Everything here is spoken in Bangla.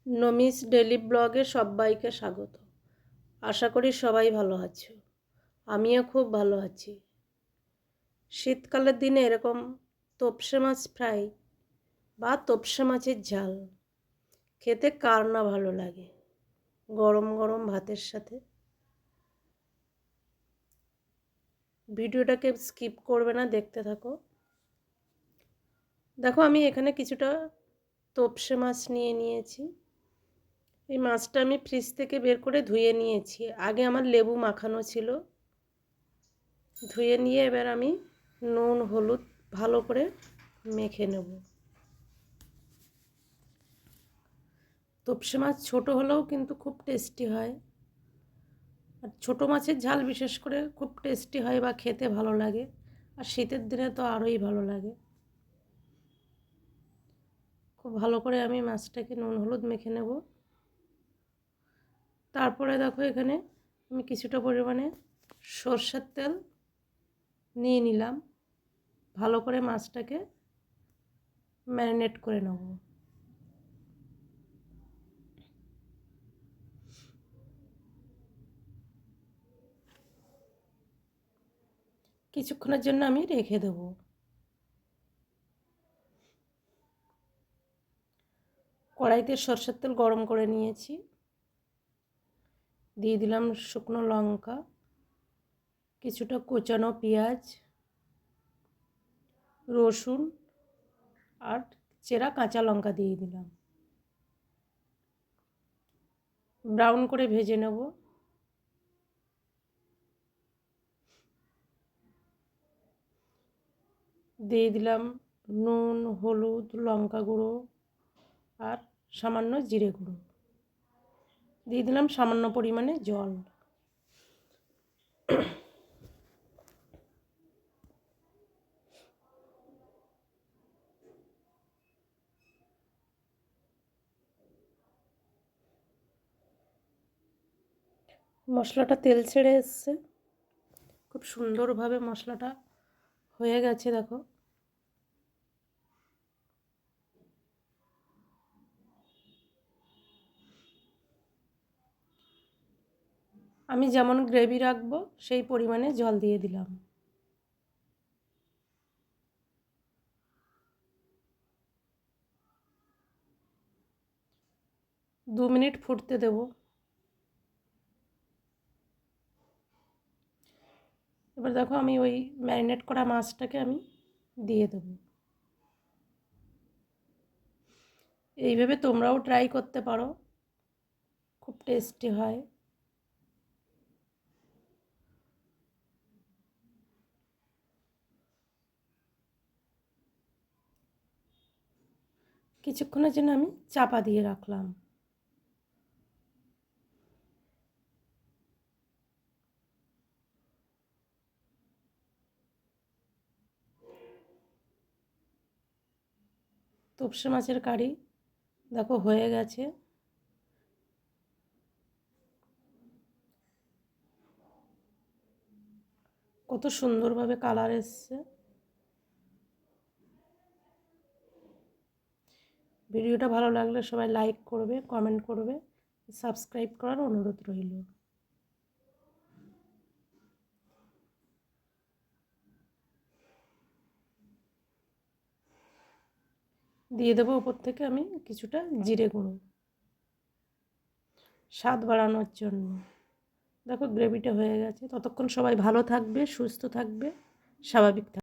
নমিস ডেলি ব্লগে সবাইকে স্বাগত। আশা করি সবাই ভালো আছো। আমিও খুব ভালো আছি। শীতকালের দিনে এরকম তোপসে মাছ ফ্রাই বা তোপসে মাছের ঝাল খেতে কার না ভালো লাগে, গরম গরম ভাতের সাথে। ভিডিওটাকে স্কিপ করবে না, দেখতে থাকো। দেখো, আমি এখানে কিছুটা তোপসে মাছ নিয়ে নিয়েছি। এই মাছটা আমি ফ্রিজ থেকে বের করে ধুয়ে নিয়েছি। আগে আমার লেবু মাখানো ছিল। ধুয়ে নিয়ে এবার আমি নুন হলুদ ভালো করে মেখে নেব। তোপসে মাছ ছোটো হলেও কিন্তু খুব টেস্টি হয়, আর ছোটো মাছের ঝাল বিশেষ করে খুব টেস্টি হয় বা খেতে ভালো লাগে, আর শীতের দিনে তো আরোই ভালো লাগে। খুব ভালো করে আমি মাছটাকে নুন হলুদ মেখে নেব। তারপরে দেখো, এখানে আমি কিছুটা পরিমাণে সর্ষের তেল নিয়ে নিলাম। ভালো করে মাছটাকে ম্যারিনেট করে নেব। কিছুক্ষণের জন্য আমি রেখে দেব। কড়াইতে সরষের তেল গরম করে নিয়েছি। দিয়ে দিলাম শুকনো লঙ্কা, কিছুটা কোচানো পেঁয়াজ, রসুন আর চেরা কাঁচা লঙ্কা দিয়ে দিলাম। ব্রাউন করে ভেজে নেব। দিয়ে দিলাম নুন, হলুদ, লঙ্কা গুঁড়ো আর সামান্য জিরে গুঁড়ো। দিয়ে দিলাম সামান্য পরিমাণে জল। মশলাটা তেল ছেড়ে এসছে, খুব সুন্দরভাবে মশলাটা হয়ে গেছে। দেখো, আমি যেমন গ্রেভি রাখবো সেই পরিমাণে জল দিয়ে দিলাম। দু মিনিট ফুটতে দেব। এবার দেখো, আমি ওই ম্যারিনেট করা মাছটাকে আমি দিয়ে দেব। এইভাবে তোমরাও ট্রাই করতে পারো, খুব টেস্টি হয়। কিছুক্ষণের জন্য আমি চাপা দিয়ে রাখলাম। তোপসে মাছের কারি দেখো হয়ে গেছে। কত সুন্দরভাবে কালার এসছে। ভিডিওটা ভালো লাগলে সবাই লাইক করবে, কমেন্ট করবে, সাবস্ক্রাইব করার অনুরোধ রইল। দিয়ে দেবো উপর থেকে আমি কিছুটা জিরে গুঁড়ো, স্বাদ বাড়ানোর জন্য। দেখো, গ্রেভিটা হয়ে গেছে। ততক্ষণ সবাই ভালো থাকবে, সুস্থ থাকবে, স্বাভাবিক থাকবে।